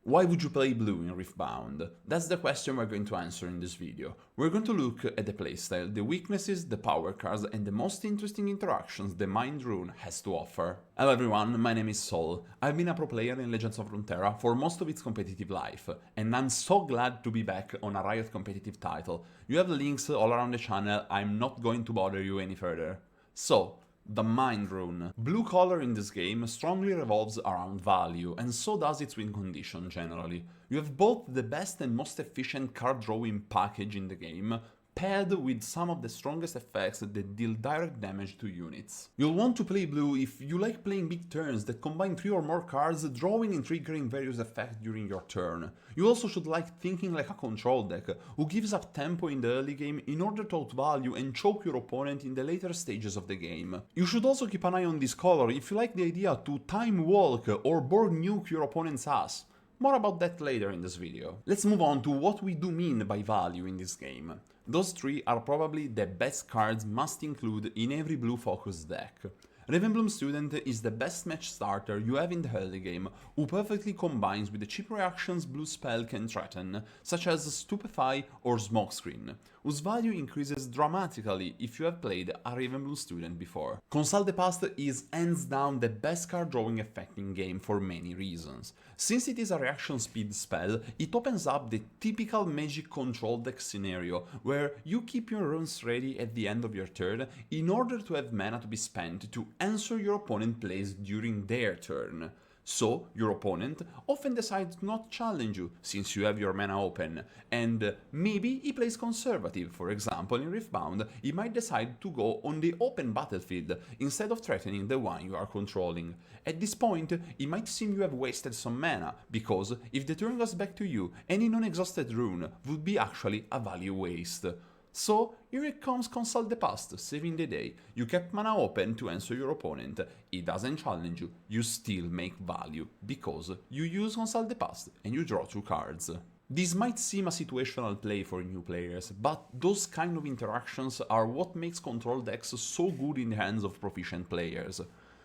Why would you play blue in Riftbound? That's the question we're going to answer in this video. We're going to look at the playstyle, the weaknesses, the power cards, and the most interesting interactions the Mind Rune has to offer. Hello everyone, my name is Sol. I've been a pro player in Legends of Runeterra for most of its competitive life, and I'm so glad to be back on a Riot competitive title. You have links all around the channel, I'm not going to bother you any further. So, the Mind Rune. Blue color in this game strongly revolves around value, and so does its win condition generally. You have both the best and most efficient card drawing package in the game, paired with some of the strongest effects that deal direct damage to units. You'll want to play blue if you like playing big turns that combine 3 or more cards, drawing and triggering various effects during your turn. You also should like thinking like a control deck, who gives up tempo in the early game in order to outvalue and choke your opponent in the later stages of the game. You should also keep an eye on this color if you like the idea to time walk or board nuke your opponent's ass. More about that later in this video. Let's move on to what we do mean by value in this game. Those 3 are probably the best cards must include in every blue focus deck. Riftbound Student is the best match starter you have in the early game, who perfectly combines with the cheap reactions blue spell can threaten, such as Stupefy or Smokescreen, whose value increases dramatically if you have played a Riftbound Student before. Consult the Past is hands down the best card drawing effect in game for many reasons. Since it is a reaction speed spell, it opens up the typical magic control deck scenario, where you keep your runes ready at the end of your turn in order to have mana to be spent to answer your opponent plays during their turn. So, your opponent often decides to not challenge you, since you have your mana open, and maybe he plays conservative. For example, in Riftbound, he might decide to go on the open battlefield, instead of threatening the one you are controlling. At this point, it might seem you have wasted some mana, because if the turn goes back to you, any non-exhausted rune would be actually a value waste. So, here it comes Consult the Past, saving the day. You kept mana open to answer your opponent, he doesn't challenge you, you still make value, because you use Consult the Past and you draw 2 cards. This might seem a situational play for new players, but those kind of interactions are what makes control decks so good in the hands of proficient players.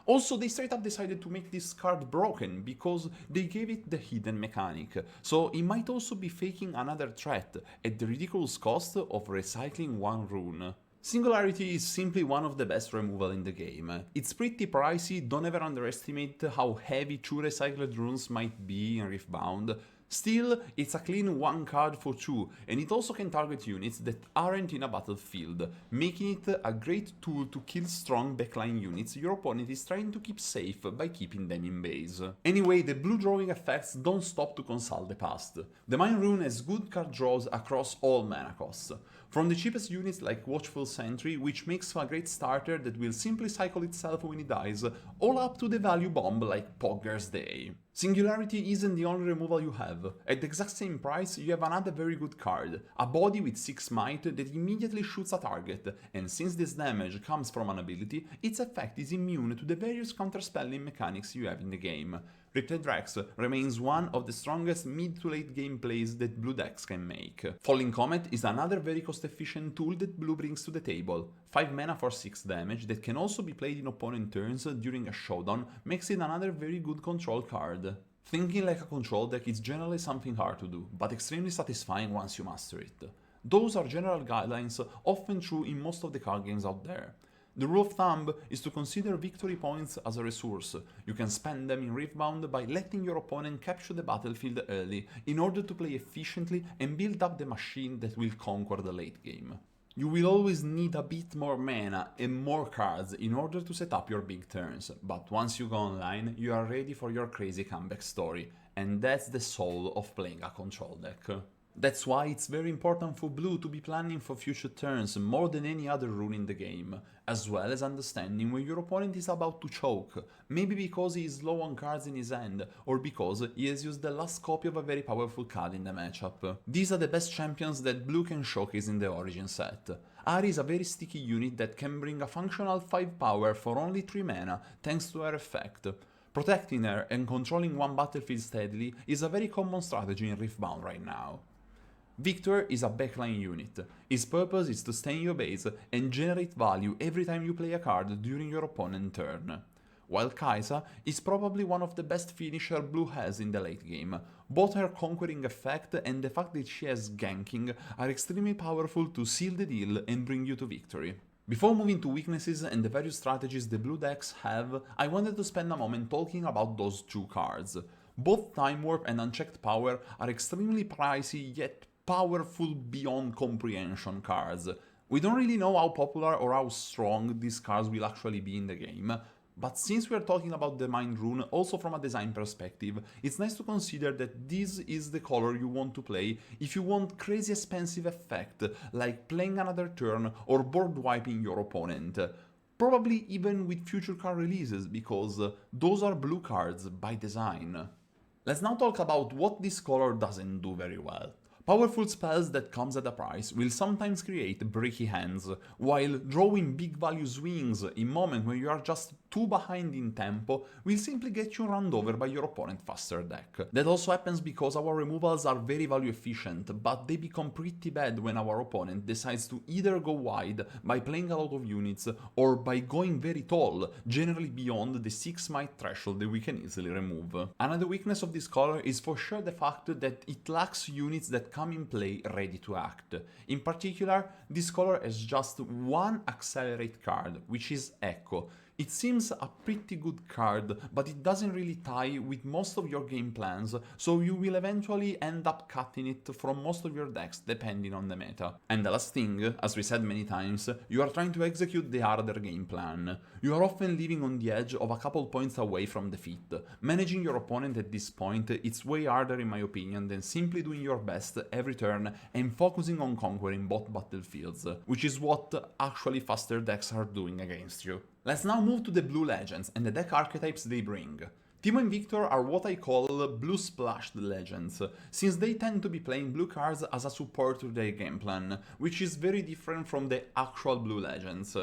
Also, they straight up decided to make this card broken because they gave it the hidden mechanic, so it might also be faking another threat at the ridiculous cost of recycling 1 rune. Singularity is simply one of the best removal in the game. It's pretty pricey, don't ever underestimate how heavy 2 recycled runes might be in Riftbound. Still, it's a clean 1 card for 2, and it also can target units that aren't in a battlefield, making it a great tool to kill strong backline units your opponent is trying to keep safe by keeping them in base. Anyway, the blue drawing effects don't stop to consult the past. The Mind Rune has good card draws across all mana costs. From the cheapest units like Watchful Sentry, which makes a great starter that will simply cycle itself when it dies, all up to the value bomb like Pogger's Day. Singularity isn't the only removal you have. At the exact same price, you have another very good card, a body with 6 might that immediately shoots a target, and since this damage comes from an ability, its effect is immune to the various counterspelling mechanics you have in the game. Riptide Rex remains one of the strongest mid to late game plays that blue decks can make. Falling Comet is another very cost efficient tool that blue brings to the table. 5 mana for 6 damage that can also be played in opponent turns during a showdown makes it another very good control card. Thinking like a control deck is generally something hard to do, but extremely satisfying once you master it. Those are general guidelines, often true in most of the card games out there. The rule of thumb is to consider victory points as a resource. You can spend them in Riftbound by letting your opponent capture the battlefield early in order to play efficiently and build up the machine that will conquer the late game. You will always need a bit more mana and more cards in order to set up your big turns, but once you go online, you are ready for your crazy comeback story, and that's the soul of playing a control deck. That's why it's very important for blue to be planning for future turns more than any other rune in the game, as well as understanding when your opponent is about to choke, maybe because he is low on cards in his hand, or because he has used the last copy of a very powerful card in the matchup. These are the best champions that blue can showcase in the Origin set. Ahri is a very sticky unit that can bring a functional 5 power for only 3 mana thanks to her effect. Protecting her and controlling one battlefield steadily is a very common strategy in Riftbound right now. Victor is a backline unit. His purpose is to stay in your base and generate value every time you play a card during your opponent's turn. while Kai'Sa is probably one of the best finisher blue has in the late game. Both her conquering effect and the fact that she has ganking are extremely powerful to seal the deal and bring you to victory. Before moving to weaknesses and the various strategies the blue decks have, I wanted to spend a moment talking about those two cards. Both Time Warp and Unchecked Power are extremely pricey yet powerful beyond comprehension cards. We don't really know how popular or how strong these cards will actually be in the game, but since we are talking about the Mind Rune also from a design perspective, it's nice to consider that this is the color you want to play if you want crazy expensive effect, like playing another turn or board wiping your opponent. Probably even with future card releases, because those are blue cards by design. Let's now talk about what this color doesn't do very well. Powerful spells that comes at a price will sometimes create bricky hands, while drawing big value swings in moments when you are just too behind in tempo will simply get you run over by your opponent's faster deck. That also happens because our removals are very value efficient, but they become pretty bad when our opponent decides to either go wide by playing a lot of units or by going very tall, generally beyond the 6 might threshold that we can easily remove. Another weakness of this color is for sure the fact that it lacks units that come in play ready to act. In particular, this color has just one accelerate card, which is Echo. It seems a pretty good card, but it doesn't really tie with most of your game plans, so you will eventually end up cutting it from most of your decks depending on the meta. And the last thing, as we said many times, you are trying to execute the harder game plan. You are often living on the edge of a couple points away from defeat. Managing your opponent at this point, it's way harder in my opinion than simply doing your best every turn and focusing on conquering both battlefields, which is what actually faster decks are doing against you. Let's now move to the blue legends and the deck archetypes they bring. Timo and Victor are what I call blue splashed legends, since they tend to be playing blue cards as a support to their game plan, which is very different from the actual blue legends.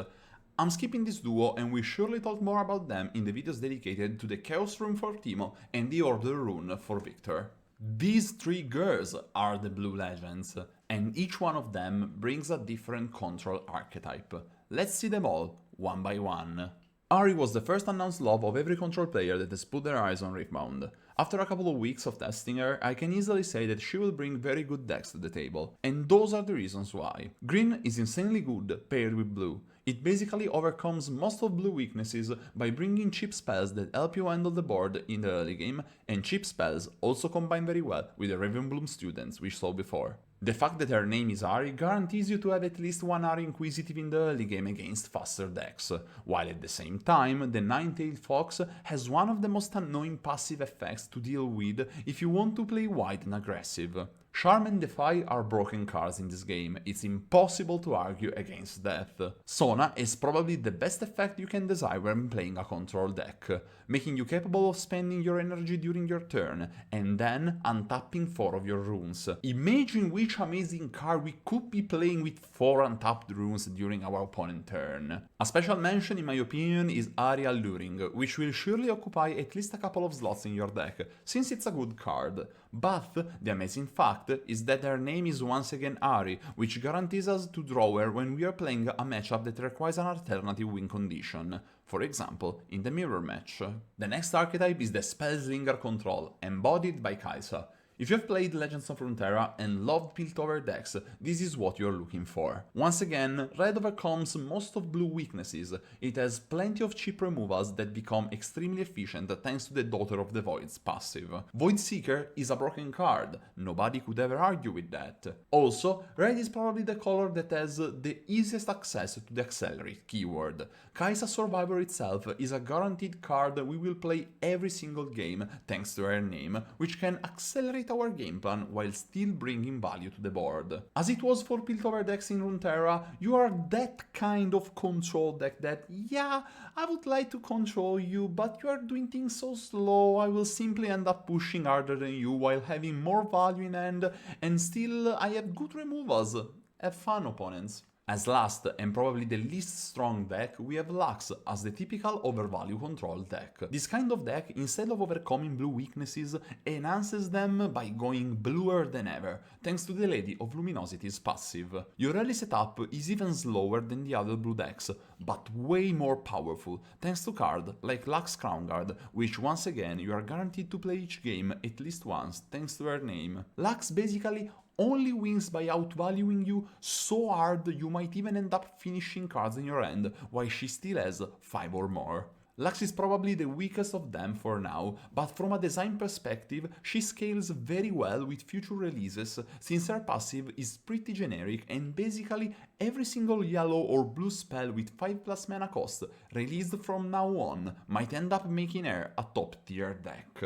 I'm skipping this duo and we surely talk more about them in the videos dedicated to the Chaos Rune for Timo and the Order Rune for Victor. These three girls are the blue legends, and each one of them brings a different control archetype. Let's see them all, one by one. Ahri was the first announced love of every control player that has put their eyes on Riftbound. After a couple of weeks of testing her, I can easily say that she will bring very good decks to the table, and those are the reasons why. Green is insanely good paired with blue. It basically overcomes most of blue weaknesses by bringing cheap spells that help you handle the board in the early game, and cheap spells also combine very well with the Ravenbloom students we saw before. The fact that her name is Ahri guarantees you to have at least one Ahri Inquisitive in the early game against faster decks, while at the same time the Nine-Tailed Fox has one of the most annoying passive effects to deal with if you want to play wide and aggressive. Charm and Defy are broken cards in this game, it's impossible to argue against that. Sona is probably the best effect you can desire when playing a control deck, making you capable of spending your energy during your turn, and then untapping 4 of your runes. Imagine which amazing card we could be playing with 4 untapped runes during our opponent's turn. A special mention in my opinion is Ahri Alluring, which will surely occupy at least a couple of slots in your deck, since it's a good card. But the amazing fact is that her name is once again Ahri, which guarantees us to draw her when we are playing a matchup that requires an alternative win condition, for example in the mirror match. The next archetype is the Spellslinger Control, embodied by Kai'Sa. If you've played Legends of Runeterra and loved Piltover decks, this is what you're looking for. Once again, red overcomes most of blue weaknesses. It has plenty of cheap removals that become extremely efficient thanks to the Daughter of the Void's passive. Void Seeker is a broken card, nobody could ever argue with that. Also, red is probably the color that has the easiest access to the Accelerate keyword. Kai'Sa Survivor itself is a guaranteed card we will play every single game thanks to her name, which can accelerate our game plan while still bringing value to the board. As it was for Piltover decks in Runeterra, you are that kind of control deck that, yeah, I would like to control you, but you are doing things so slow, I will simply end up pushing harder than you while having more value in hand, and still I have good removals. Have fun, opponents. As last, and probably the least strong deck, we have Lux as the typical overvalue control deck. This kind of deck, instead of overcoming blue weaknesses, enhances them by going bluer than ever, thanks to the Lady of Luminosity's passive. Your early setup is even slower than the other blue decks, but way more powerful, thanks to cards like Lux Crown Guard, which once again you are guaranteed to play each game at least once, thanks to her name. Lux basically only wins by outvaluing you so hard you might even end up finishing cards in your hand, while she still has 5 or more. Lux is probably the weakest of them for now, but from a design perspective, she scales very well with future releases, since her passive is pretty generic and basically every single yellow or blue spell with 5+ mana cost released from now on might end up making her a top tier deck.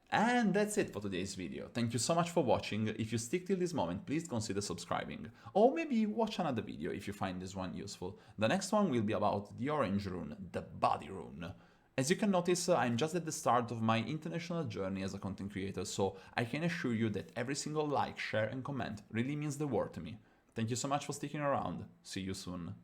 And that's it for today's video. Thank you so much for watching. If you stick till this moment, please consider subscribing. Or maybe watch another video if you find this one useful. The next one will be about the orange rune, the body rune. As you can notice, I'm just at the start of my international journey as a content creator, so I can assure you that every single like, share and comment really means the world to me. Thank you so much for sticking around. See you soon.